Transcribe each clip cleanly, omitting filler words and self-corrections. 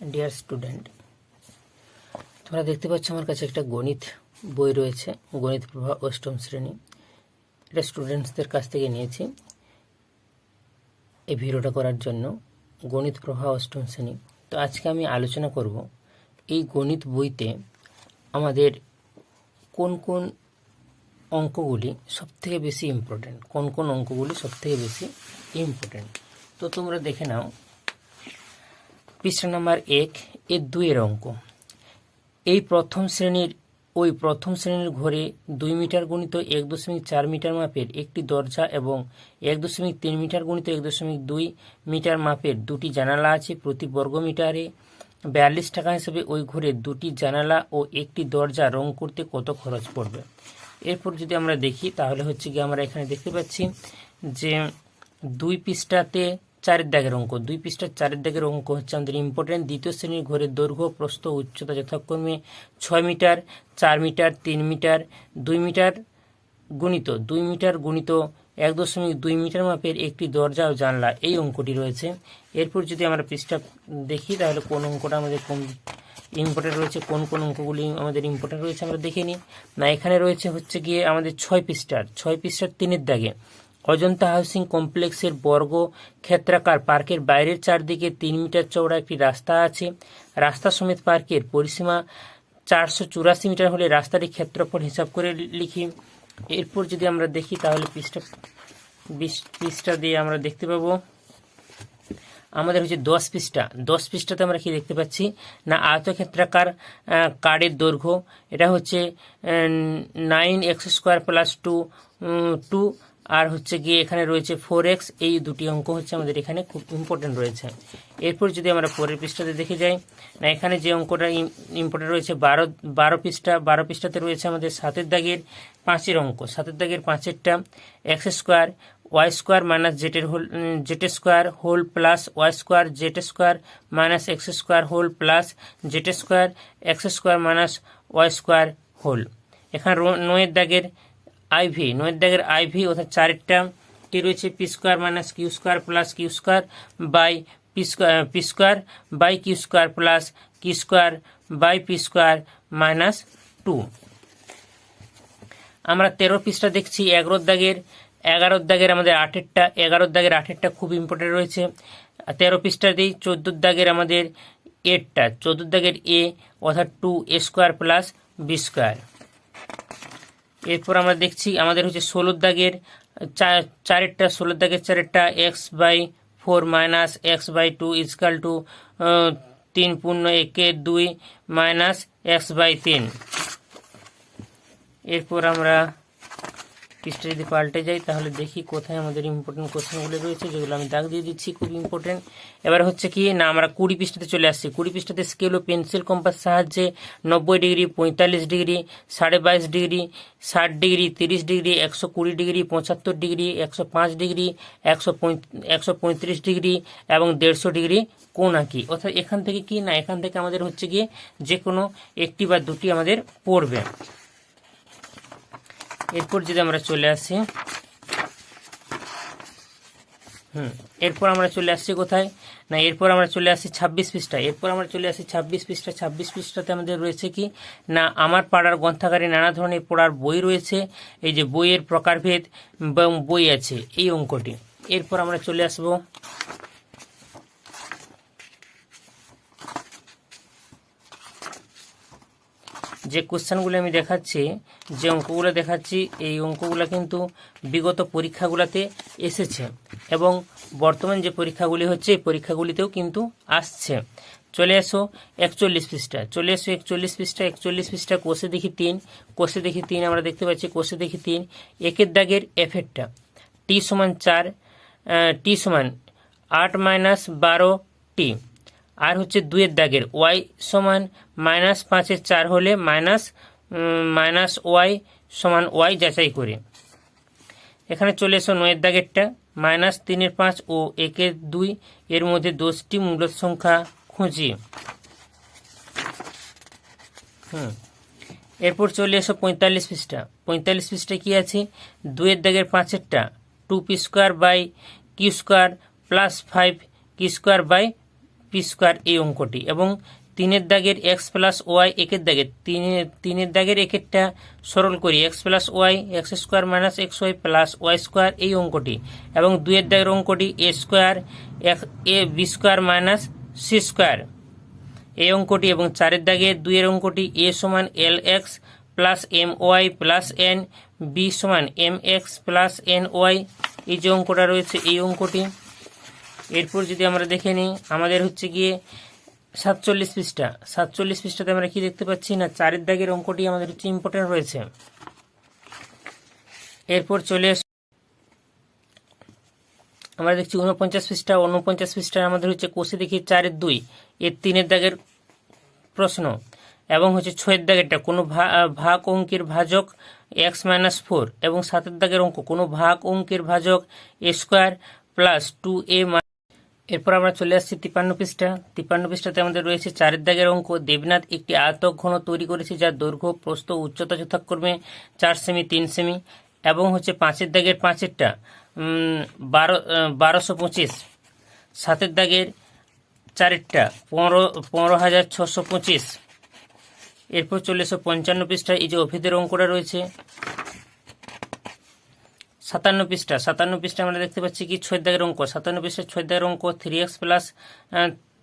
Dear student, তোমরা দেখতে পাচ্ছ আমার কাছে একটা গণিত বই রয়েছে, গণিত প্রভা অষ্টম শ্রেণী। এটা স্টুডেন্টসদের কাছ থেকে নিয়েছি এই ভিডিওটা করার জন্য। গণিত প্রভা অষ্টম শ্রেণী। তো আজকে আমি আলোচনা করব এই গণিত বইতে আমাদের কোন কোন অঙ্কগুলি সবথেকে বেশি ইম্পর্টেন্ট, কোন কোন অঙ্কগুলি সবথেকে বেশি ইম্পর্টেন্ট। তো তোমরা দেখে নাও পৃষ্ঠা নাম্বার 1 এর 2 এর অঙ্ক। এই প্রথম শ্রেণীর ঘরে 2 মিটার গুণিত 1.4 মিটার মাপের একটি দরজা এবং 1.3 মিটার গুণিত 1.2 মিটার মাপের দুটি জানালা আছে। প্রতি বর্গ মিটারে 42 টাকা হিসেবে ওই ঘরে দুটি জানালা ও একটি দরজা রং করতে কত খরচ পড়বে। এরপর যদি আমরা দেখি তাহলে হচ্ছে কি আমরা এখানে দেখতে পাচ্ছি যে 2 পৃষ্ঠাতে 4 দাগের অঙ্ক, 2 পৃষ্ঠার 4 দাগের অঙ্ক হচ্ছে আমাদের ইম্পর্টেন্ট। দ্বিতীয় শ্রেণীর ঘরের দৈর্ঘ্য প্রস্থ উচ্চতা যথাক্রমে 6 মিটার, 4 মিটার, 3 মিটার, 2 মিটার গুণিত 2 মিটার গুণিত 1.2 মিটার মাপের একটি দরজা ও জানলা, এই অঙ্কটি রয়েছে। এরপর যদি আমরা পৃষ্ঠা দেখি তাহলে কোন অঙ্কটা আমাদের কোন ইম্পর্টেন্ট রয়েছে, কোন কোন অঙ্কগুলি আমাদের ইম্পর্টেন্ট রয়েছে আমরা দেখে নিই। না, এখানে রয়েছে হচ্ছে গিয়ে আমাদের 6 পৃষ্ঠার 3 দাগে অজন্তা হাউসিং কমপ্লেক্সের বর্গ ক্ষেত্রাকার পার্কের বাইরের চারদিকে 3 মিটার চওড়া একটি রাস্তা আছে। রাস্তা সমেত পার্কের পরিসীমা 484 মিটার হলে রাস্তাটির ক্ষেত্রফল হিসাব করে লিখি। এরপর যদি আমরা দেখি তাহলে পৃষ্ঠা দিয়ে আমরা দেখতে পাবো আমাদের হচ্ছে 10 পৃষ্ঠাতে আমরা কি দেখতে পাচ্ছি না, আয়তক্ষেত্রাকার কার্ডের দৈর্ঘ্য এটা হচ্ছে 9x² + 2 আর হচ্ছে গিয়ে এখানে রয়েছে 4x। এই দুটি অঙ্ক হচ্ছে আমাদের এখানে খুব ইম্পর্টেন্ট রয়েছে। এরপর যদি আমরা পরের পৃষ্ঠাতে দেখে যাই, না এখানে যে অঙ্কটা ইম্পর্টেন্ট রয়েছে 12 পৃষ্ঠাতে রয়েছে আমাদের 7 দাগের 5 অঙ্ক। 7 দাগের 5টা x² y² - z² whole plus y² z² - x² whole plus z² x² - y² whole. এখানে 9 দাগের আইভি অর্থাৎ 4টা কি রয়েছে p² - q² plus q² by p² by q² plus q² by p² - 2। আমরা 13 পৃষ্ঠা দেখছি 11 দাগের আমাদের 8টা খুব ইম্পর্টেন্ট রয়েছে। 13 পৃষ্ঠা দিই 14 দাগের আমাদের 8টা, 14 দাগের a অর্থাৎ 2a² প্লাস b²। এরপর আমরা দেখছি আমাদের হচ্ছে 16 দাগের 4টা x/4 - x/2 = 3·1/2 -x/3। এরপর আমরা পৃষ্ঠা যদি পাল্টে যাই তাহলে দেখি কোথায় আমাদের ইম্পর্টেন্ট কোশ্চেনগুলো রয়েছে, যেগুলো আমি দাগ দিয়ে দিচ্ছি খুব ইম্পর্টেন্ট। এবার হচ্ছে কি না, আমরা 20 পৃষ্ঠাতে চলে আসছি। 20 পৃষ্ঠাতে স্কেল ও পেন্সিল কম্পাস সাহায্যে 90 degree, 45 degree, 22.5 degree, 60 degree, 30 degree, 120 degree, 75 degree, 105 degree, 135 degree এবং 150 ডিগ্রি কোণ আঁকি। অর্থাৎ এখান থেকে কি না, এখান থেকে আমাদের হচ্ছে গিয়ে যে কোনো একটি বা দুটি আমাদের পড়বে। এরপর যদি আমরা চলে আসি এরপর আমরা চলে আসছি কোথায় না, এরপর আমরা চলে আসছি 26 পৃষ্ঠা। 26 পৃষ্ঠাতে আমাদের রয়েছে কি না, আমার পাড়ার গ্রন্থাগারে নানা ধরনের পড়ার বই রয়েছে। এই যে বইয়ের প্রকারভেদ বই আছে, এই অঙ্কটি। এরপর আমরা চলে আসবো যে কোশ্চেনগুলো আমি দেখাচ্ছি, যে অঙ্কগুলো দেখাচ্ছি, এই অঙ্কগুলো কিন্তু বিগত পরীক্ষাগুলোতে এসেছে এবং বর্তমান যে পরীক্ষাগুলি হচ্ছে এই পরীক্ষাগুলিতেও কিন্তু আসছে। চলে আসো 41 পৃষ্ঠা। 41 পৃষ্ঠা কোষে দেখি 3 আমরা দেখতে পাচ্ছি কোষে দেখি 3। 1 দাগের এফেরটা t = 4, t = 8 - 12t। আর হচ্ছে 2 দাগের y = -5 4 হলে মাইনাস y = y যাচাই করে। এখানে চলে এসো 9 দাগেরটা -3 5 ও 1 2 এর মধ্যে 10টি মূলদ সংখ্যা খুঁজি। এরপর চলে এসো 45 পৃষ্ঠা। 45 পৃষ্ঠায় কি আছে, 2 দাগের 5টা 2p² / q² + 5 q² / P square এই অঙ্কটি, এবং 3-এর দাগের এক্স প্লাস ওয়াই একের দাগের তিনের দাগের একেরটা সরল করি x plus y x square minus x y plus y square এই অঙ্কটি, এবং 2-এর দাগের অঙ্কটি a square a b square minus c square এই অঙ্কটি, এবং 4-এর দাগের 2-এর অঙ্কটি এ সমান l x plus m y plus n, b সমান m x plus n y এই যে অঙ্কটা রয়েছে এই অঙ্কটি। এরপর যদি আমরা দেখে নিই, আমাদের হচ্ছে গিয়ে 47 পৃষ্ঠা। 47 পৃষ্ঠাতে আমরা কি দেখতে পাচ্ছি না, 4-এর দাগের অঙ্কটি আমাদের হচ্ছে ইম্পর্টেন্ট রয়েছে। এরপর চলে আমরা দেখছি 49 পৃষ্ঠা। 49 পৃষ্ঠায় আমাদের হচ্ছে কোষে দেখি 4-এর 2 এর 3-এর দাগের প্রশ্ন, এবং হচ্ছে 6-এর দাগেরটা কোনো ভাগ অঙ্কের ভাজক এক্স মাইনাস 4, এবং 7-এর দাগের অঙ্ক কোনো ভাগ অঙ্কের ভাজক এ স্কোয়ার প্লাস 2a। এরপর আমরা চলে আসছি 53 পৃষ্ঠা। 53 পৃষ্ঠাতে আমাদের রয়েছে 4-এর দাগের অঙ্ক, দেবনাথ একটি আয়তক ঘন তৈরি করেছে যার দৈর্ঘ্য প্রস্থ উচ্চতা যথাক্রমে 4 সেমি 3 সেমি, এবং হচ্ছে 5-এর দাগের 5-এরটা 1225, 7-এর দাগের 4-এরটা 15,625। এরপর চলে এসো 55 পৃষ্ঠায় এই যে অভিদের অঙ্কটা রয়েছে। 57 পৃষ্ঠা। 57 পৃষ্ঠা আমরা দেখতে পাচ্ছি কি 6-এর দাগের অঙ্ক। 57 পৃষ্ঠা 6-এর দাগের অঙ্ক 3x plus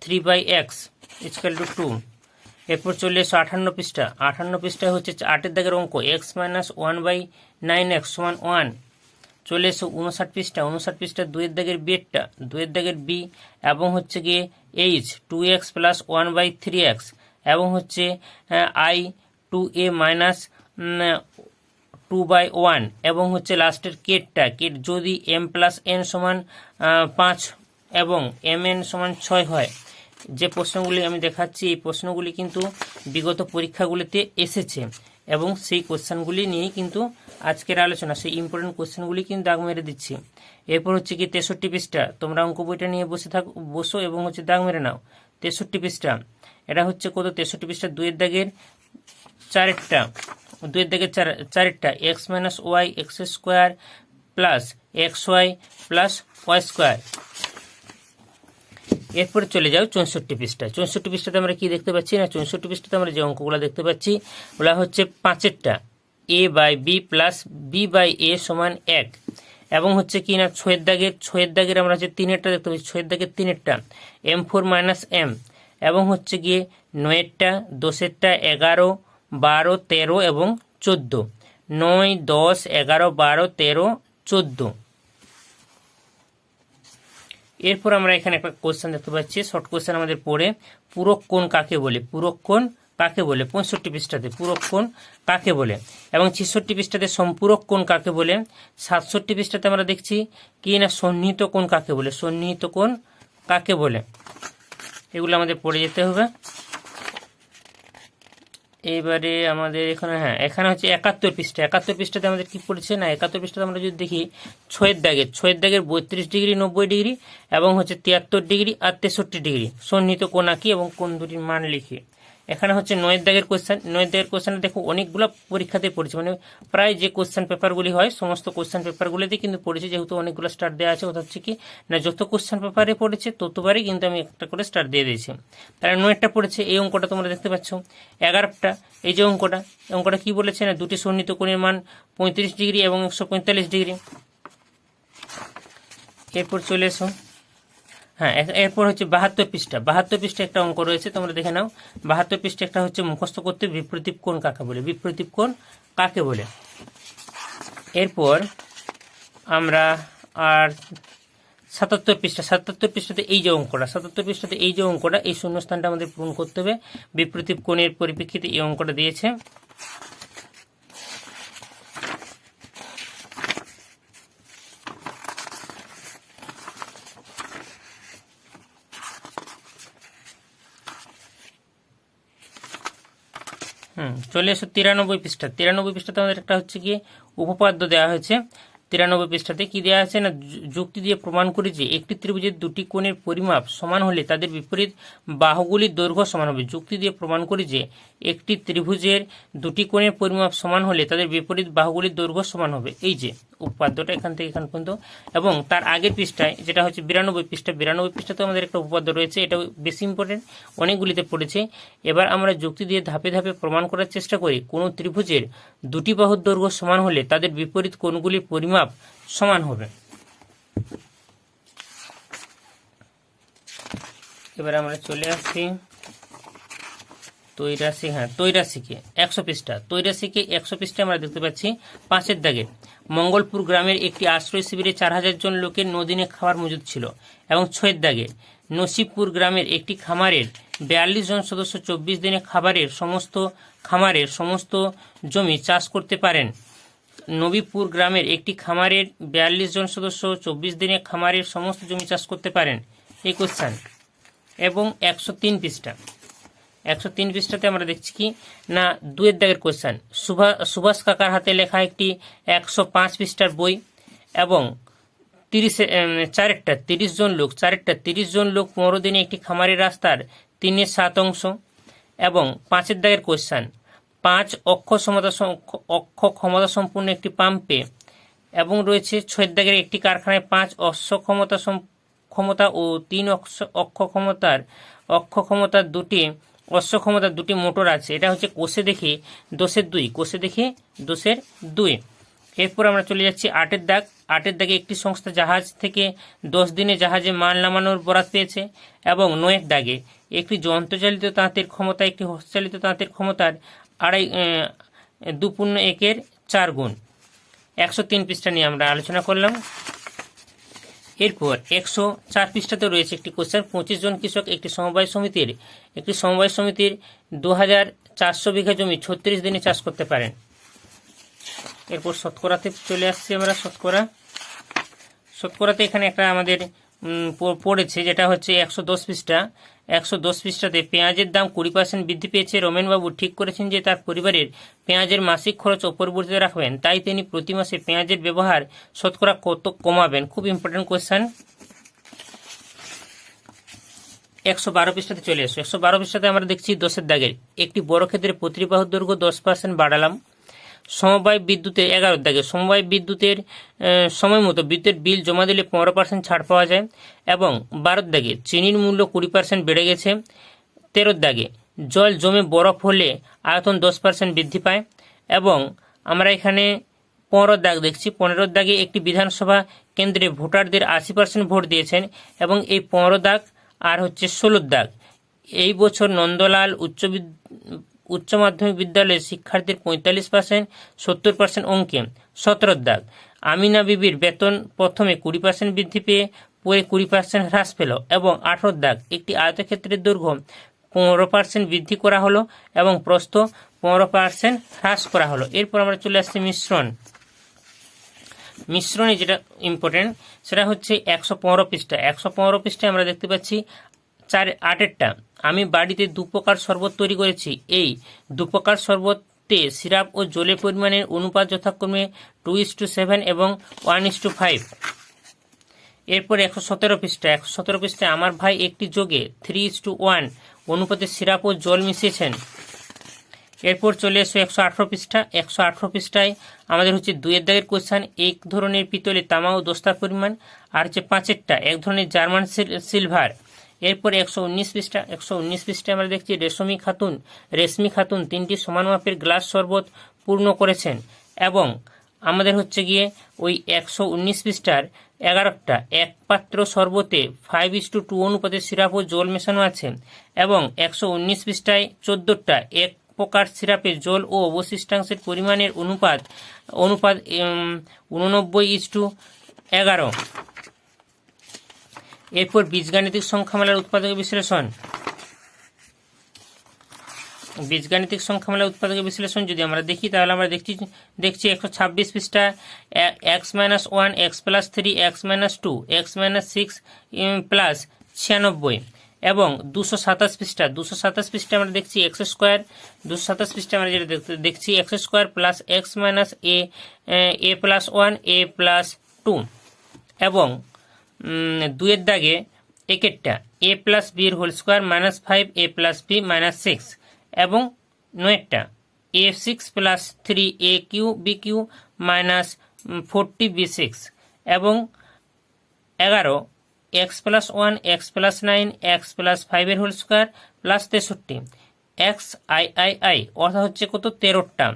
3/x equal to 2। এরপর চলে এসো 58 পৃষ্ঠা। 58 পৃষ্ঠায় হচ্ছে 8-এর দাগের অঙ্ক x মাইনাস 1/9x সমান 1। চলে এসো 59 পৃষ্ঠা। 59 পৃষ্ঠা 2-এর দাগের বিটা 2-এর দাগের বি, এবং হচ্ছে গিয়ে h 2x প্লাস 1/3x, এবং হচ্ছে i 2a মাইনাস 2/1, এবং হচ্ছে লাস্টের কেট যদি m প্লাস n সমান 5 এবং mn সমান 6 হয়। যে প্রশ্নগুলি আমি দেখাচ্ছি এই প্রশ্নগুলি কিন্তু বিগত পরীক্ষাগুলিতে এসেছে, এবং সেই কোশ্চেনগুলি নিয়েই কিন্তু আজকের আলোচনা, সেই ইম্পর্টেন্ট কোশ্চেনগুলি কিন্তু দাগ মেরে দিচ্ছি। এরপর হচ্ছে কি 63 পৃষ্ঠা। তোমরা অঙ্ক বইটা নিয়ে বসো এবং হচ্ছে দাগ মেরে নাও। 63 পৃষ্ঠা এটা হচ্ছে কত, 63 পৃষ্ঠা 2-এর দাগের 4-এরটা 2-এর দাগের 4-এরটা x minus y x square plus x y plus y square. এরপরে চলে যাও 64 পৃষ্ঠা। 64 পৃষ্ঠাতে আমরা কি দেখতে পাচ্ছি না, 64 পৃষ্ঠাতে আমরা যে অঙ্কগুলো দেখতে পাচ্ছি ওগুলো হচ্ছে 5-এরটা a by b plus b by a সমান 1, এবং হচ্ছে কি না 6-এর দাগের আমরা হচ্ছে 3-এরটা দেখতে পাচ্ছি। 6-এর দাগের 3-এরটা m4 মাইনাস m, এবং হচ্ছে গিয়ে 9-এরটা 10-এরটা 11 12 13 এবং 14, 9 10 11 12 13 14। এরপর আমরা এখানে একটা কোশ্চেন দেখতে পাচ্ছি, শর্ট কোশ্চেন আমাদের পড়ে, পূরক কোণ কাকে বলে, পূরক কোণ কাকে বলে। 65 পৃষ্ঠাতে পূরক কোণ কাকে বলে, এবং 66 পৃষ্ঠাতে সম্পূরক কোণ কাকে বলে। 67 পৃষ্ঠাতে আমরা দেখছি কি না সন্নিহিত কোণ কাকে বলে, সন্নিহিত কোণ কাকে বলে, এগুলো আমাদের পড়ে যেতে হবে। এবারে আমাদের এখানে হচ্ছে 71 পৃষ্ঠা। 71 পৃষ্ঠাতে আমাদের কি পড়েছে না, 71 পৃষ্ঠাতে আমরা যদি দেখি 6-এর দাগের 32 ডিগ্রি 90 ডিগ্রি, এবং হচ্ছে 73 ডিগ্রি আর 63 ডিগ্রি সন্নিহিত কোণ আঁকি এবং কোণ দুটির মান লিখি। এখানে হচ্ছে 9-এর দাগের কোশ্চেন। 9-এর দাগের কোশ্চেন দেখো অনেকগুলো পরীক্ষাতে পড়েছে, মানে প্রায় যে কোশ্চেন পেপারগুলি হয় সমস্ত কোশ্চেন পেপারগুলিতে কিন্তু পড়েছে, যেহেতু অনেকগুলো স্টার দেওয়া আছে। ওটা হচ্ছে কি না যত কোশ্চেন পেপারে পড়েছে ততবারই কিন্তু আমি একটা করে স্টার দিয়ে দিয়েছি। তাহলে 9-এরটা পড়েছে, এই অঙ্কটা তোমরা দেখতে পাচ্ছ। 11টা এই যে অঙ্কটা কি বলেছে না, দুটি সন্নিহিত কোণের মান 35 ডিগ্রি এবং 145 ডিগ্রি। এরপর চলে এসো, এরপর হচ্ছে 72 পৃষ্ঠা। 72 পৃষ্ঠা একটা অঙ্ক রয়েছে, তোমরা দেখে নাও। 72 পৃষ্ঠা একটা হচ্ছে মুখস্থ করতে, বিপ্রতীপ কোণ কাকে বলে, বিপ্রতীপ কোণ কাকে বলে। এরপর আমরা আর 77 পৃষ্ঠা। 77 পৃষ্ঠাতে এই যে অঙ্কটা, 77 পৃষ্ঠাতে এই যে অঙ্কটা, এই শূন্যস্থানটা আমাদের পূরণ করতে হবে। বিপ্রতীপ কোণের পরিপ্রেক্ষিতে এই অঙ্কটা দিয়েছে। চলে এসো 93 পৃষ্ঠা। 93 পৃষ্ঠাতে আমাদের একটা হচ্ছে গিয়ে উপপাদ্য দেওয়া হয়েছে। 93 পৃষ্ঠাতে কি দেওয়া আছে না, যুক্তি দিয়ে প্রমাণ করি যে একটি ত্রিভুজের দুটি কোণের পরিমাপ সমান হলে তাদের বিপরীত বাহুগুলির দৈর্ঘ্য সমান হবে। যুক্তি দিয়ে প্রমাণ করি যে একটি ত্রিভুজের দুটি কোণের পরিমাপ সমান হলে তাদের বিপরীত বাহুগুলির দৈর্ঘ্য সমান হবে। এই যে উপপাদ্যটা এখান থেকে এখান পর্যন্ত, এবং তার আগের পৃষ্ঠায় যেটা হচ্ছে 92 পৃষ্ঠা, 92 পৃষ্ঠাতে আমাদের একটা উপপাদ্য রয়েছে, এটা বেশি ইম্পর্টেন্ট, অনেকগুলিতে পড়েছে। এবার আমরা যুক্তি দিয়ে ধাপে ধাপে প্রমাণ করার চেষ্টা করি কোনো ত্রিভুজের দুটি বাহুর দৈর্ঘ্য সমান হলে তাদের বিপরীত কোণগুলির পরিমাপ সমান হবে। এবার আমরা চলে আসছি তৈরাসিকে 100 পৃষ্ঠা। তৈরাসিকে 100 পৃষ্ঠা আমরা দেখতে পাচ্ছি 5 দাগে মঙ্গলপুর গ্রামের একটি আশ্রয় শিবিরে 4000 জন লোকের নদিনে খাবার মজুদ ছিল, এবং 6 দাগে নসিবপুর গ্রামের একটি খামারের 42 জন সদস্য 24 দিনে খামারের সমস্ত জমি চাষ করতে পারেন। নবীপুর গ্রামের একটি খামারের 42 জন সদস্য 24 দিনে খামারের সমস্ত জমি চাষ করতে পারেন, এই কোশ্চেন। এবং 103 পৃষ্ঠা, 103 পৃষ্ঠাতে আমরা দেখছি কি না 2 দাগের কোশ্চেন, সুভাষ কাকার হাতে লেখা একটি 105 পৃষ্ঠার বই, এবং 30 জন লোক 15 দিনে একটি খামারের রাস্তার 3/7 অংশ। এবং 5 দাগের কোশ্চেন, 5 অক্ষ ক্ষমতা সম্পূর্ণ একটি পাম্পে, এবং রয়েছে 6 দাগের একটি কারখানায় 5 অশ্ব ক্ষমতা ও 3 অক্ষ ক্ষমতার দুটি মোটর আছে। এটা হচ্ছে কোষে দেখে দোষের 2। এরপর আমরা চলে যাচ্ছি 8 দাগ। 8 দাগে একটি সংস্থা জাহাজ থেকে 10 দিনে জাহাজে মাল নামানোর বরাত পেয়েছে, এবং 9 দাগে একটি যন্ত্রচালিত তাঁতের ক্ষমতা একটি হস্তচালিত তাঁতের ক্ষমতার 2.1/4 গুণ। 103 পৃষ্ঠা নিয়ে আমরা আলোচনা করলাম। এরপর 104 পৃষ্ঠাতে রয়েছে একটি কোশ্চেন, 25 জন কৃষক একটি সমবায় সমিতির 2400 বিঘা জমি 36 দিনে চাষ করতে পারেন। এরপর শতকরাতে চলে আসছি আমরা। শতকরাতে এখানে একটা আমাদের পড়েছে, যেটা হচ্ছে 110 পৃষ্ঠা। 110 পৃষ্ঠাতে পেঁয়াজের দাম 20% বৃদ্ধি পেয়েছে। রমেনবাবু ঠিক করেছেন যে তার পরিবারের পেঁয়াজের মাসিক খরচ অপরিবর্তিত রাখবেন, তাই তিনি প্রতি মাসে পেঁয়াজের ব্যবহার শতকরা কত কমাবেন। খুব ইম্পর্টেন্ট কোয়েশ্চেন। 112 পৃষ্ঠাতে চলে আসো। 112 পৃষ্ঠাতে আমরা দেখছি 10 দাগের একটি বড় ক্ষেত্রে প্রতিবাহুর দৈর্ঘ্য 10% বাড়ালাম। সমবায় বিদ্যুতে 11 দাগে সমবায় বিদ্যুতের সময় মতো বিদ্যুতের বিল জমা দিলে 15% ছাড় পাওয়া যায়। এবং 12 দাগে চিনির মূল্য 20% বেড়ে গেছে। 13 দাগে জল জমে বরফ হলে আয়তন 10% বৃদ্ধি পায়। এবং আমরা এখানে 15 দাগ দেখছি। 15 দাগে একটি বিধানসভা কেন্দ্রে ভোটারদের 80% ভোট দিয়েছেন, এবং এই 15 দাগ আর হচ্ছে 16 দাগ এই বছর নন্দলাল উচ্চ মাধ্যমিক বিদ্যালয়ের শিক্ষার্থীর 45%, 70% অঙ্কে। 17 দাগ আমিনা বিবির বেতন প্রথমে 20% বৃদ্ধি পেয়ে পরে 20% হ্রাস পেল। এবং 18 দাগ একটি আয়তক্ষেত্রের দৈর্ঘ্য 15% বৃদ্ধি করা হলো এবং প্রস্থ 15% হ্রাস করা হলো। এরপর আমরা চলে আসছি মিশ্রণে যেটা ইম্পর্টেন্ট সেটা হচ্ছে 115 পৃষ্ঠা। 115 পৃষ্ঠায় আমরা দেখতে পাচ্ছি 8টা আমি বাড়িতে 2 প্রকার শরবত তৈরি করেছি। এই 2 প্রকার শরবতে সিরাপ ও জলের পরিমাণের অনুপাত যথাক্রমে 2:7 এবং 1:5। এরপর 117 পৃষ্ঠা। 117 পৃষ্ঠায় আমার ভাই একটি যোগে 3:1 অনুপাতে সিরাপ ও জল মিশিয়েছেন। এরপর চলে এসো 118 পৃষ্ঠা। 118 পৃষ্ঠায় আমাদের হচ্ছে 2 দাগের কোশ্চেন, এক ধরনের পিতলে তামা ও দস্তার পরিমাণ, আর হচ্ছে 5টা এক ধরনের জার্মান সিলভার। এরপর 119 পৃষ্ঠা। 119 পৃষ্ঠায় আমরা দেখছি রেশমি খাতুন 3টি সমান মাপের গ্লাস শরবত পূর্ণ করেছেন। এবং আমাদের হচ্ছে গিয়ে ওই 119 পৃষ্ঠার 11টা এক পাত্র শরবতে 5:2 অনুপাতে সিরাপ ও জল মেশানো আছে। এবং 119 পৃষ্ঠায় 14টা এক প্রকার সিরাপে জল ও অবশিষ্টাংশের পরিমাণের অনুপাত 89:11। এরপর বীজগাণিতিক সংখ্যামালার উৎপাদকের বিশ্লেষণ যদি আমরা দেখি তাহলে আমরা দেখছি 126 পৃষ্ঠা x-1 x + 3 x - 2 x - 6 + 96। এবং 227 পৃষ্ঠা আমরা দেখছি x² 227 পৃষ্ঠা আমরা যেটা দেখছি x² + x - a + 1 a + 2। এবং 2 এর দাগে একেরটা a + b whole square -5 a + b -6। এবং 9টা a6 + 3 a³ bq 40b6 এবং 11 X plus 1 X plus 9 X plus 5 এর whole square plus 63 X I অর্থাৎ হচ্ছে কত 13টা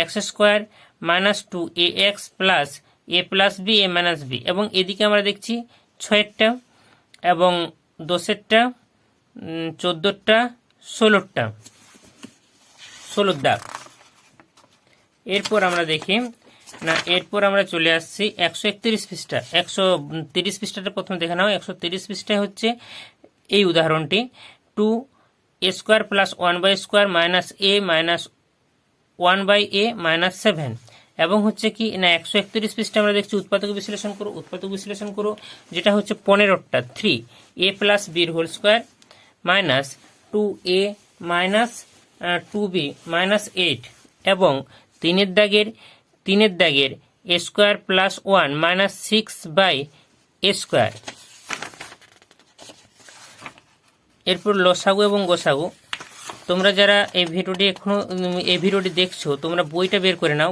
X square minus 2 A X plus A plus B A minus B এবং এদিকে আমরা দেখছি 6টা এবং 10টা 14টা 16 দাগ। এরপর আমরা দেখি না, এরপর আমরা চলে আসছি 131 পৃষ্ঠা। 130 পৃষ্ঠাটা প্রথমে দেখে নাও। 130 পৃষ্ঠায় হচ্ছে এই উদাহরণটি 2 a square plus 1 by square minus a minus 1 by a minus 7 এবং হচ্ছে কি না 131 পৃষ্ঠা আমরা দেখছি উৎপাদক বিশ্লেষণ করো যেটা হচ্ছে 15টা 3 এ প্লাস বির whole square minus 2 a minus 2b minus 8 এবং তিনের দাগের a square plus 1 minus 6 by a square. এরপর লসাগু এবং গোসাগু। তোমরা যারা এই ভিডিওটি দেখছো তোমরা বইটা বের করে নাও,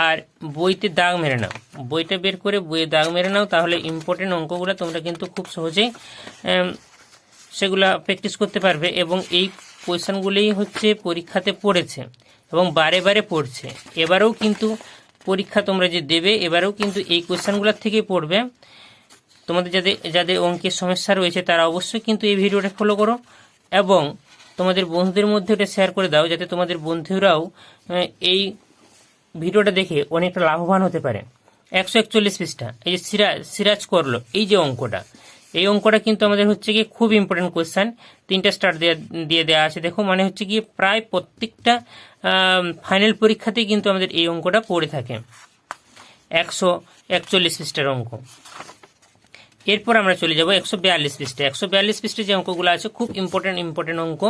আর বইতে দাগ মেরে নাও, বইয়ে দাগ মেরে নাও, তাহলে ইম্পর্টেন্ট অঙ্কগুলো তোমরা কিন্তু খুব সহজেই সেগুলা প্র্যাকটিস করতে পারবে এবং এই কোয়েশ্চেনগুলোই হচ্ছে পরীক্ষাতে পড়েছে এবং বারে বারে পড়ছে। এবারেও কিন্তু পরীক্ষা তোমরা যে দেবে এবারেও কিন্তু এই কোয়েশ্চেনগুলোর থেকেই পড়বে। তোমাদের যাদের অঙ্কের সমস্যা রয়েছে তারা অবশ্যই কিন্তু এই ভিডিওটা ফলো করো এবং তোমাদের বন্ধুদের মধ্যে এটা শেয়ার করে দাও, যাতে তোমাদের বন্ধুরাও এই ভিডিওটা দেখে অনেকটা লাভবান হতে পারে। 141 পৃষ্ঠা, এই যে সিরাজ করলো এই যে অঙ্কটা, এই অঙ্কটা কিন্তু আমাদের হচ্ছে গিয়ে খুব ইম্পর্টেন্ট কোয়েশ্চেন। 3টা স্টার দিয়ে দেওয়া আছে দেখো, মানে হচ্ছে গিয়ে প্রায় প্রত্যেকটা ফাইনাল পরীক্ষাতেই কিন্তু আমাদের এই অঙ্কটা পড়ে থাকে। 141 পৃষ্ঠার অঙ্ক। এরপর আমরা চলে যাব 142 পৃষ্ঠা। 142 পৃষ্ঠায় যে অঙ্কগুলো আছে খুব ইম্পর্টেন্ট অঙ্ক।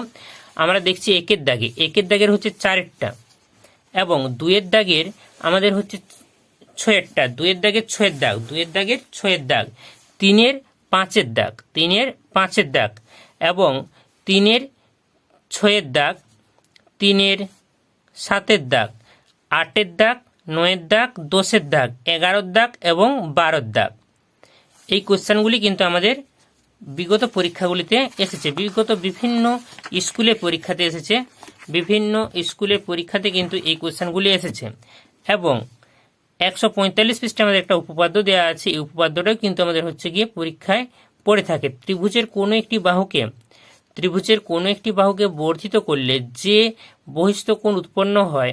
আমরা দেখছি একের দাগের হচ্ছে 4টা এবং 2-এর দাগের আমাদের হচ্ছে 6টা, 2-এর দাগের 6-এর দাগ, 2-এর দাগের 6-এর দাগ, 3-এর 5-এর দাগ এবং 3-এর 6-এর দাগ, 3-এর 7-এর দাগ, 8-এর দাগ, 9-এর দাগ, 10-এর দাগ, 11-এর দাগ এবং 12-এর দাগ। এই কোশ্চেনগুলি কিন্তু আমাদের বিগত পরীক্ষাগুলিতে এসেছে, বিভিন্ন স্কুলের পরীক্ষাতে এসেছে, কিন্তু এই কোশ্চেনগুলি এসেছে এবং 145 পৃষ্ঠাে আমাদের একটা উপপাদ্য দেওয়া আছে। এই উপপাদ্যটাও কিন্তু আমাদের হচ্ছে গিয়ে পরীক্ষায় পড়ে থাকে। ত্রিভুজের কোনো একটি বাহুকে বর্ধিত করলে যে বহিস্থ কোণ উৎপন্ন হয়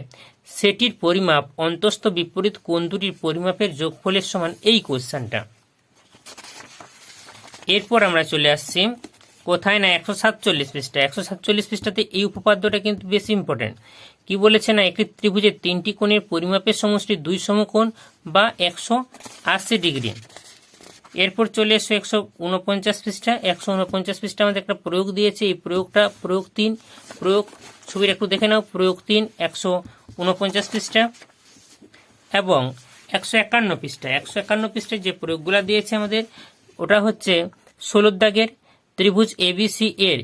সেটির পরিমাপ অন্তস্থ বিপরীত কোণ দুটির পরিমাপের যোগফলের সমান, এই কোশ্চেনটা। এরপর আমরা চলে আসছি কোথায় না 147 পৃষ্ঠা। 147 পৃষ্ঠাতে এই উপপাদ্যটা কিন্তু বেশি ইম্পর্টেন্ট। কি বলেছে না, একটি ত্রিভুজের 3টি কোণের পরিমাপের সমষ্টি 2 সমকোণ বা 180 ডিগ্রি। এরপর চলে এসো 149 পৃষ্ঠা। 149 পৃষ্ঠা আমাদের একটা প্রয়োগ দিয়েছে। এই প্রয়োগ 3 ছবির একটু দেখে নাও। প্রয়োগ 3 149 পৃষ্ঠা এবং 151 পৃষ্ঠা। 151 পৃষ্ঠায় যে প্রয়োগগুলো দিয়েছে আমাদের ওটা হচ্ছে 16 দাগের ত্রিভুজ এবিসি এর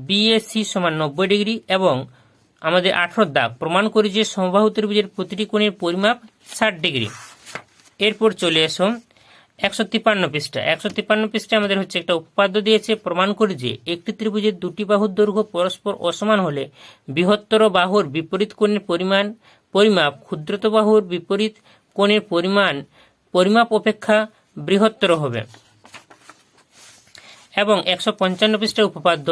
বিএসি সমান 90 ডিগ্রি এবং আমাদের 18 দাগ প্রমাণ করি যে সমবাহু ত্রিভুজের প্রতিটি কোণের পরিমাপ 60 ডিগ্রি। এরপর চলে এসো 153 পৃষ্ঠা। 153 পৃষ্ঠায় আমাদের হচ্ছে একটা উপপাদ্য দিয়েছে। প্রমাণ করি যে একটি ত্রিভুজের দুটি বাহুর দৈর্ঘ্য পরস্পর অসমান হলে বৃহত্তর বাহুর বিপরীত কোণের পরিমাপ ক্ষুদ্রতর বাহুর বিপরীত কোণের পরিমাপ অপেক্ষা বৃহত্তর হবে। এবং 155 পৃষ্ঠার উপপাদ্য,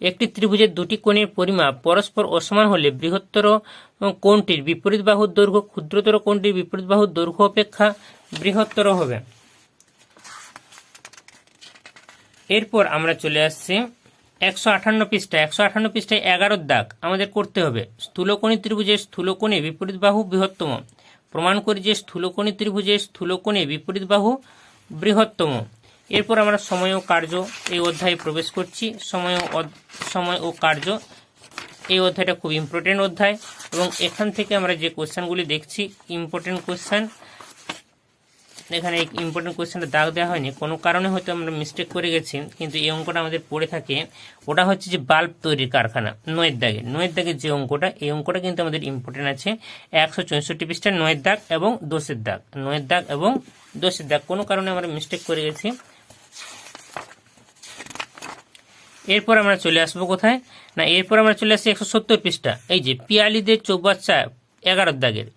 একটি ত্রিভুজের দুটি কোণের পরিমাপ পরস্পর অসমান হলে বৃহত্তর কোণটির বিপরীত বাহুর দৈর্ঘ্য ক্ষুদ্রতর কোণটির বিপরীত বাহুর দৈর্ঘ্য অপেক্ষা বৃহত্তর হবে। এরপর আমরা চলে আসছি 158 পৃষ্ঠা। 158 পৃষ্ঠায় 11 দাগ আমাদের করতে হবে। স্থূলকোণী ত্রিভুজের স্থূলকোণে বিপরীত বাহু বৃহত্তম। প্রমাণ করি যে স্থূলকোণী ত্রিভুজের স্থূলকোণে বিপরীত বাহু বৃহত্তম। এরপর আমরা সময় ও কার্য এই অধ্যায়ে প্রবেশ করছি। সময় ও কার্য এই অধ্যায়টা খুব ইম্পর্টেন্ট অধ্যায় এবং এখান থেকে আমরা যে কোশ্চেনগুলি দেখছি ইম্পর্টেন্ট কোশ্চেন। এখানে ইম্পর্টেন্ট কোয়েশ্চেনটা দাগ দেওয়া হয়নি, কোনো কারণে হয়তো আমরা মিস্টেক করে গেছি, কিন্তু এই অঙ্কটা আমাদের পড়ে থাকে। ওটা হচ্ছে যে বাল্ব তৈরির কারখানা, 9 দাগের যে অঙ্কটা, এই অঙ্কটা কিন্তু আমাদের ইম্পর্টেন্ট আছে। 164 পৃষ্ঠার 9 দাগ এবং 10 দাগ, 9 দাগ এবং 10 দাগ, কোনো কারণে আমরা মিস্টেক করে গেছি। এরপর আমরা চলে আসবো কোথায় না, এরপর আমরা চলে আসছি 170 পৃষ্ঠা, এই যে পিয়ালিদের চৌবাচ্চা 11 দাগের,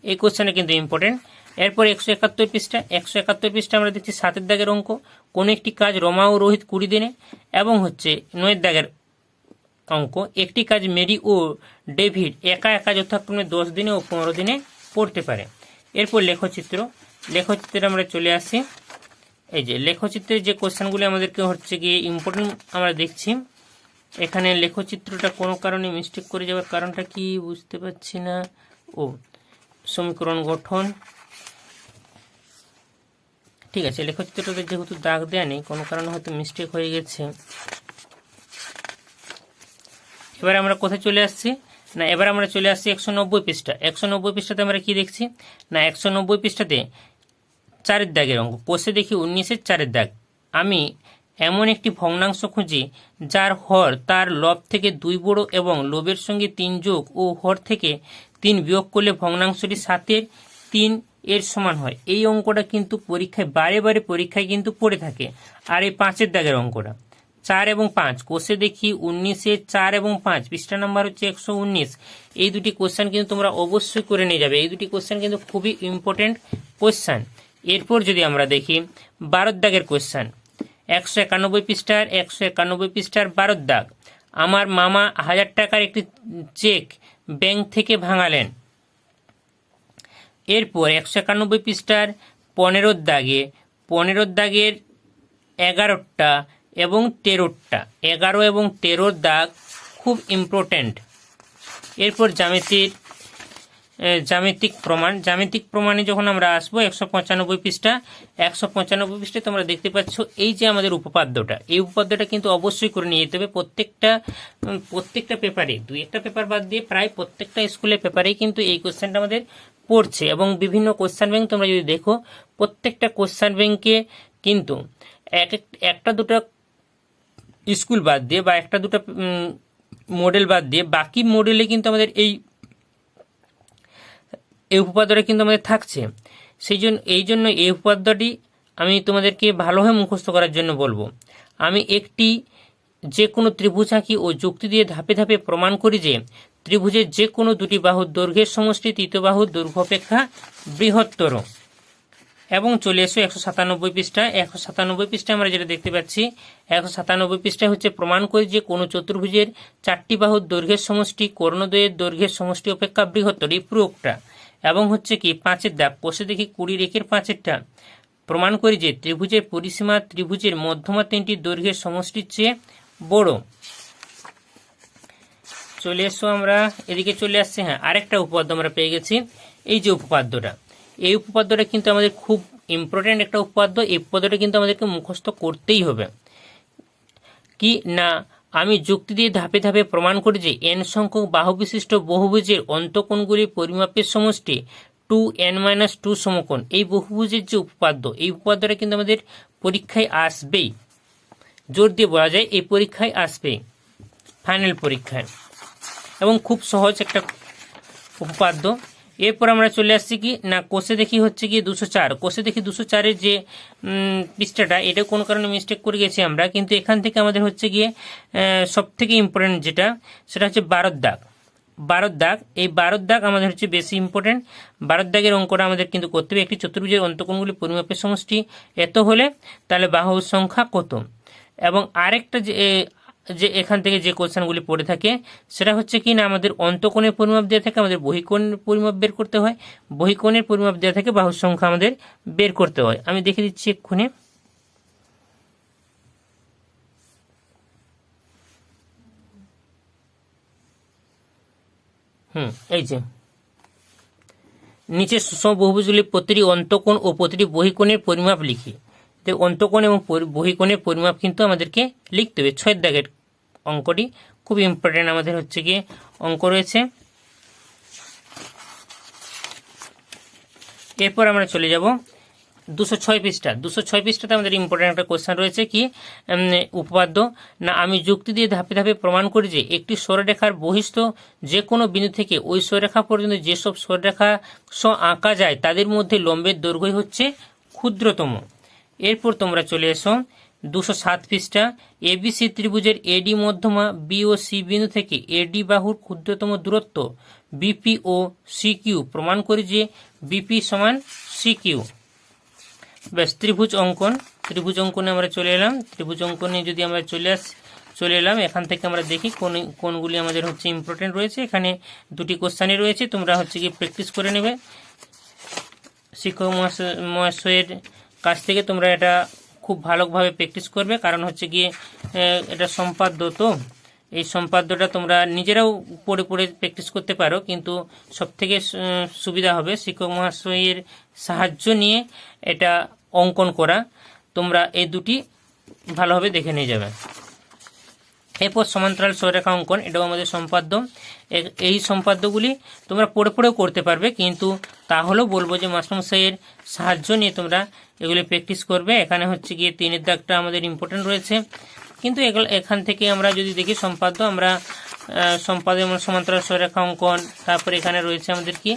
এই কোশ্চেনটা কিন্তু ইম্পর্টেন্ট। এরপর 171 পৃষ্ঠা, 171 পৃষ্ঠা আমরা দেখছি 7 দাগের অঙ্ক, কোন একটি কাজ রমা ও রোহিত 20 দিনে, এবং হচ্ছে 9 দাগের অঙ্ক, একটি কাজ মেরি ও ডেভিড একা একা যথাক্রমে 10 দিনে ও 15 দিনে করতে পারে। এরপর লেখচিত্রে আমরা চলে আসি। এই যে লেখচিত্রের যে কোশ্চেনগুলি আমাদেরকে হচ্ছে গিয়ে ইম্পর্টেন্ট আমরা দেখছি। এখানে লেখচিত্রটা কোনো কারণে মিস্টেক করে যাওয়ার কারণটা কি বুঝতে পারছি না। ও, সমীকরণ গঠন, ঠিক আছে, লেখচিত্রটাতে যেহেতু দাগ দেয়া নেই, কোনো কারণে হয়তো মিস্টেক হয়ে গেছে। এবার আমরা কোথায় চলে আসছি না, এবার আমরা চলে আসছি 190 পৃষ্ঠা। 190 পৃষ্ঠাতে আমরা কি দেখছি না, 190 পৃষ্ঠাতে 4 দাগের অঙ্ক, কোষে দেখি 19-এর 4 দাগ। আমি এমন একটি ভগ্নাংশ খুঁজি যার হর তার লব থেকে 2 বড় এবং লবের সঙ্গে 3 যোগ ও হর থেকে 3 বিয়োগ করলে ভগ্নাংশটি 7-এর 3 এর সমান হয়। এই অঙ্কটা কিন্তু পরীক্ষায় বারে বারে পরীক্ষায় কিন্তু পড়ে থাকে। আর এই 5 দাগের অঙ্কটা 4 এবং 5, কোষে দেখি 19-এর 4 এবং 5, পৃষ্ঠা নাম্বার হচ্ছে 119। এই দুটি কোশ্চেন কিন্তু তোমরা অবশ্যই করে নিয়ে যাবে, এই দুটি কোশ্চেন কিন্তু খুবই ইম্পর্টেন্ট কোশ্চেন। এরপর যদি আমরা দেখি 12 দাগের কোশ্চেন, 191 পৃষ্ঠার 12 দাগ, আমার মামা 1000 টাকার একটি চেক ব্যাংক থেকে ভাঙালেন। এরপর 191 পৃষ্ঠার 15 দাগের 11টা এবং 13টা, 11 এবং 13 দাগ খুব ইম্পর্টেন্ট। এরপর জ্যামিতিক প্রমাণে যখন আমরা আসবো 195 পৃষ্ঠায় তোমরা দেখতে পাচ্ছ এই যে আমাদের উপপাদ্যটা, এই উপপাদ্যটা কিন্তু অবশ্যই করে নিয়ে যেতে হবে প্রত্যেকটা পেপারে, 2-1টা পেপার বাদ দিয়ে প্রায় প্রত্যেকটা স্কুলের পেপারেই কিন্তু এই কোশ্চেনটা আমাদের পড়ছে। এবং বিভিন্ন কোশ্চেন ব্যাংক তোমরা যদি দেখো, প্রত্যেকটা কোশ্চেন ব্যাংকে কিন্তু একটা দুটো স্কুল বাদ দিয়ে বা একটা দুটো মডেল বাদ দিয়ে বাকি মডেলে কিন্তু আমাদের এই উপপাদ্যটা কিন্তু আমাদের থাকছে। এই জন্য এই উপপাদ্যটি আমি তোমাদেরকে ভালোভাবে মুখস্থ করার জন্য বলবো। আমি একটি যে কোনো ত্রিভুজ আঁকি ও যুক্তি দিয়ে ধাপে ধাপে প্রমাণ করি যে ত্রিভুজের যে কোনো দুটি বাহুর দৈর্ঘ্যের সমষ্টি তৃতীয় বাহুর দৈর্ঘ্য অপেক্ষা বৃহত্তর। এবং চলে এসো 197 পৃষ্ঠায়। 197 পৃষ্ঠায় আমরা যেটা দেখতে পাচ্ছি, 197 পৃষ্ঠায় হচ্ছে প্রমাণ করি যে কোনো চতুর্ভুজের 4টি বাহুর দৈর্ঘ্যের সমষ্টি কর্ণদ্বয়ের দৈর্ঘ্যের সমষ্টি অপেক্ষা বৃহত্তর, এই প্রয়োগটা। এবং হচ্ছে কি 5 দাগ, কোষে দেখি 20 5টা, প্রমাণ করি যে ত্রিভুজের পরিসীমা ত্রিভুজের মধ্যমা 3টি দৈর্ঘ্যের সমষ্টির চেয়ে বড়। চলে এসো আমরা এদিকে চলে আসছি। হ্যাঁ, আরেকটা উপপাদ্য আমরা পেয়ে গেছি, এই যে উপপাদ্যটা, এই উপপাদ্যটা কিন্তু আমাদের খুব ইম্পর্টেন্ট একটা উপপাদ্য। এই উপপাদ্যটা কিন্তু আমাদেরকে মুখস্থ করতেই হবে। কি না, আমি যুক্তি দিয়ে ধাপে ধাপে প্রমাণ করি যে n সংখ্যক বাহু বিশিষ্ট বহুভুজের অন্তঃকোণগুলির পরিমাপের সমষ্টি 2n-2 সমকোণ। এই বহুভুজের যে উপপাদ্য, এই উপপাদ্যটা কিন্তু আমাদের পরীক্ষায় আসবেই, জোর দিয়ে বলা যায় এই পরীক্ষায় আসবেই, ফাইনাল পরীক্ষায়, এবং খুব সহজ একটা উপপাদ্য। এরপর আমরা চলে আসছি কি না, কোষে দেখি হচ্ছে কি 204, কোষে দেখি 204-এর যে পৃষ্ঠাটা, এটা কোনো কারণে মিস্টেক করে গেছি আমরা, কিন্তু এখান থেকে আমাদের হচ্ছে গিয়ে সব থেকে ইম্পর্টেন্ট যেটা, সেটা হচ্ছে 12 দাগ। এই 12 দাগ আমাদের হচ্ছে বেশি ইম্পর্টেন্ট। 12 দাগের অঙ্কটা আমাদের কিন্তু করতে হবে। একটি চতুর্ভুজের অন্তঃকোণগুলি পরিমাপের সমষ্টি এত হলে তাহলে বাহুর সংখ্যা কত। এবং আরেকটা যে এখান থেকে যে কোশ্চেনগুলি পড়ে থাকে সেটা হচ্ছে কি না, আমাদের অন্তঃকোণের পরিমাপ দেওয়া থাকে, আমাদের বহিকোণের পরিমাপ বের করতে হয়, বহিকোণের পরিমাপ দেওয়া থাকে, বাহুর সংখ্যা আমাদের বের করতে হয়। আমি দেখে দিচ্ছি এক্ষুনি। এই যে নিচে সুষম বহুভুজগুলি প্রতিটি অন্তঃকোণ ও প্রতিটি বহিকোণের পরিমাপ লিখি। অন্তঃকোণ এবং বহিকোণের পরিমাপ কিন্তু আমাদেরকে লিখতে হবে। 6 দাগের অঙ্কটি খুব ইম্পর্টেন্ট আমাদের হচ্ছে গিয়ে অঙ্ক রয়েছে। এরপর আমরা চলে যাব 206 পৃষ্ঠা 206 পৃষ্ঠাতে আমাদের ইম্পর্টেন্ট একটা কোশ্চেন রয়েছে কি উপপাদ্য না আমি যুক্তি দিয়ে ধাপে ধাপে প্রমাণ করি যে একটি সরলরেখার বহিস্থ যে কোনো বিন্দু থেকে ওই সরলরেখা পর্যন্ত যেসব সরলরেখা আঁকা যায় তাদের মধ্যে লম্বের দৈর্ঘ্য হচ্ছে ক্ষুদ্রতম। এরপর তোমরা চলে এসো 207 পৃষ্ঠা এবিসি ত্রিভুজের এডি মধ্যমা বি ও সি বিন্দু থেকে এডি বাহুর ক্ষুদ্রতম দূরত্ব বিপি ও সিকিউ প্রমাণ করি যে বিপি সমান সিকিউ। ব্যাস ত্রিভুজ অঙ্কনে আমরা চলে এলাম। ত্রিভুজ অঙ্কনে যদি আমরা চলে এলাম, এখান থেকে আমরা দেখি কোনগুলি আমাদের হচ্ছে ইম্পর্টেন্ট রয়েছে। এখানে দুটি কোশ্চেনই রয়েছে, তোমরা হচ্ছে কি প্র্যাকটিস করে নেবে শিক্ষক মহাশয়ের কাছ থেকে। তোমরা এটা খুব ভালোভাবে প্র্যাকটিস করবে, কারণ হচ্ছে গিয়ে এটা সম্পাদ্য, তো এই সম্পাদ্যটা তোমরা নিজেরাও পড়ে পড়ে প্র্যাকটিস করতে পারো, কিন্তু সবথেকে সুবিধা হবে শিক্ষক মহাশয়ের সাহায্য নিয়ে এটা অঙ্কন করা। তোমরা এই দুটি ভালোভাবে দেখে নিয়ে যাবে। এরপর সমান্তরাল সরলরেখা অঙ্কন, এটাও আমাদের সম্পাদ্য। এই সম্পাদ্যগুলি তোমরা পড়ে পড়েও করতে পারবে, কিন্তু তাহলেও বলবো যে মাস্টারমশাইয়ের সাহায্য নিয়ে তোমরা এগুলি প্র্যাকটিস করবে। এখানে হচ্ছে গিয়ে 3-এর দাগটা আমাদের ইম্পর্টেন্ট রয়েছে, কিন্তু এখান থেকে আমরা যদি দেখি সম্পাদ্য, আমরা সম্পাদ্য সমান্তরাল সরলরেখা অঙ্কন, তারপরে এখানে রয়েছে আমাদের কি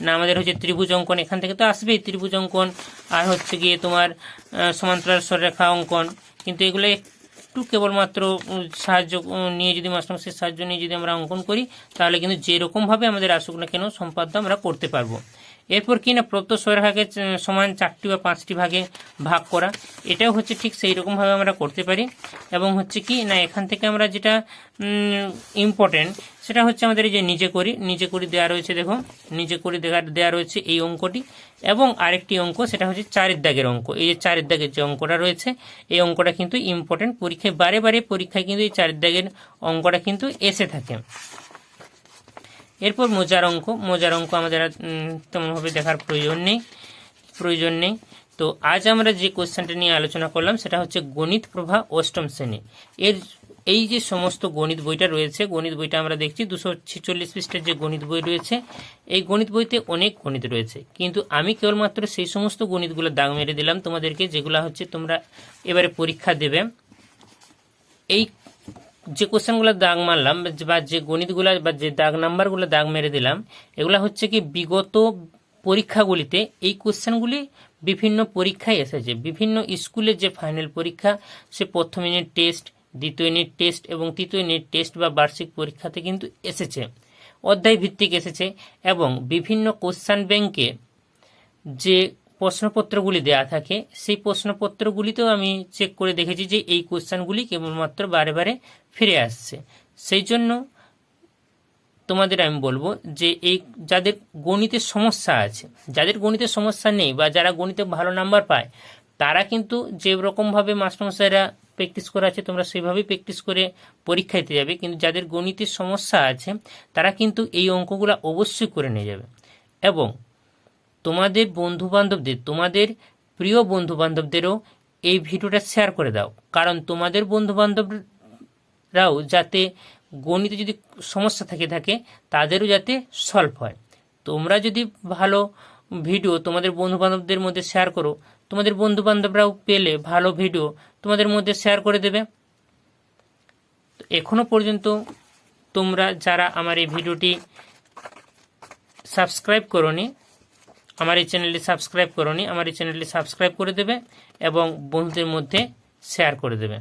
না আমাদের হচ্ছে ত্রিভুজ অঙ্কন, এখান থেকে তো আসবেই ত্রিভুজ অঙ্কন, আর হচ্ছে গিয়ে তোমার সমান্তরাল সরলরেখা অঙ্কন। কিন্তু এগুলো একটু কেবলমাত্র সাহায্য নিয়ে যদি মাস্টারমশাইয়ের সাহায্য নিয়ে যদি আমরা অঙ্কন করি, তাহলে কিন্তু যেরকমভাবে আমাদের আসুক না কেন সম্পাদ্য আমরা করতে পারবো। এরপর কি না প্রত্যেক সরলরেখাকে সমান 4টি বা 5টি ভাগে ভাগ করা, এটাও হচ্ছে ঠিক সেই রকমভাবে আমরা করতে পারি। এবং হচ্ছে কি না এখান থেকে আমরা যেটা ইম্পর্টেন্ট সেটা হচ্ছে আমাদের এই যে নিজে করি দেওয়া রয়েছে, দেখো নিজে করি দেওয়া রয়েছে এই অঙ্কটি, এবং আরেকটি অঙ্ক সেটা হচ্ছে 4-এর দাগের অঙ্ক। এই যে 4-এর দাগের যে অঙ্কটা রয়েছে, এই অঙ্কটা কিন্তু ইম্পর্টেন্ট, পরীক্ষায় বারে পরীক্ষায় কিন্তু এই 4-এর দাগের অঙ্কটা কিন্তু এসে থাকে। এরপর মোজার অঙ্ক আমাদের তেমনভাবে দেখার প্রয়োজন নেই। তো আজ আমরা যে কোশ্চেনটা নিয়ে আলোচনা করলাম সেটা হচ্ছে গণিত প্রভা অষ্টম শ্রেণী। এই যে সমস্ত গণিত বইটা রয়েছে, গণিত বইটা আমরা দেখছি 246 পৃষ্ঠার যে গণিত বই রয়েছে, এই গণিত বইতে অনেক গণিত রয়েছে, কিন্তু আমি কেবলমাত্র সেই সমস্ত গণিতগুলো দাগ মেরে দিলাম তোমাদেরকে, যেগুলো হচ্ছে তোমরা এবারে পরীক্ষা দেবে। এই যে কোশ্চেনগুলো দাগ মারলাম বা যে গণিতগুলো বা যে দাগ নাম্বারগুলো দাগ মেরে দিলাম, এগুলো হচ্ছে কি বিগত পরীক্ষাগুলিতে এই কোশ্চেনগুলি বিভিন্ন পরীক্ষায় এসেছে। বিভিন্ন স্কুলের যে ফাইনাল পরীক্ষা, সে প্রথম ইউনিট টেস্ট, দ্বিতীয় ইউনিট টেস্ট এবং তৃতীয় ইউনিট টেস্ট বা বার্ষিক পরীক্ষাতে কিন্তু এসেছে, অধ্যায় ভিত্তিক এসেছে। এবং বিভিন্ন কোশ্চেন ব্যাংকে যে প্রশ্নপত্রগুলি দেয়া থাকে, সেই প্রশ্নপত্রগুলিতেও আমি চেক করে দেখেছি যে এই কোশ্চেনগুলি কেবলমাত্র বারে ফিরে আসছে। সেই জন্য তোমাদের আমি বলবো যে এই যাদের গণিতের সমস্যা আছে, যাদের গণিতের সমস্যা নেই বা যারা গণিতে ভালো নাম্বার পায়, তারা কিন্তু যে রকমভাবে মাস্টারমশাইরা প্র্যাকটিস করা আছে তোমরা সেইভাবেই প্র্যাকটিস করে পরীক্ষা দিতে যাবে। কিন্তু যাদের গণিতের সমস্যা আছে তারা কিন্তু এই অঙ্কগুলো অবশ্যই করে নিয়ে যাবে। এবং তোমাদের বন্ধুবান্ধবদের, তোমাদের প্রিয় বন্ধুবান্ধবদেরও এই ভিডিওটা শেয়ার করে দাও, কারণ তোমাদের বন্ধুবান্ধবরাও যাতে গণিতে যদি সমস্যা থাকে তাদেরও যাতে সলভ হয়। তোমরা যদি ভালো ভিডিও তোমাদের বন্ধুবান্ধবদের মধ্যে শেয়ার করো, তোমাদের বন্ধুবান্ধবরাও পেলে ভালো ভিডিও তোমাদের মধ্যে শেয়ার করে দেবে। এখনো পর্যন্ত তোমরা যারা আমার এই ভিডিওটি সাবস্ক্রাইব করোনি, আমার এই চ্যানেলটি সাবস্ক্রাইব করে দেবে এবং বন্ধুদের মধ্যে শেয়ার করে দেবে।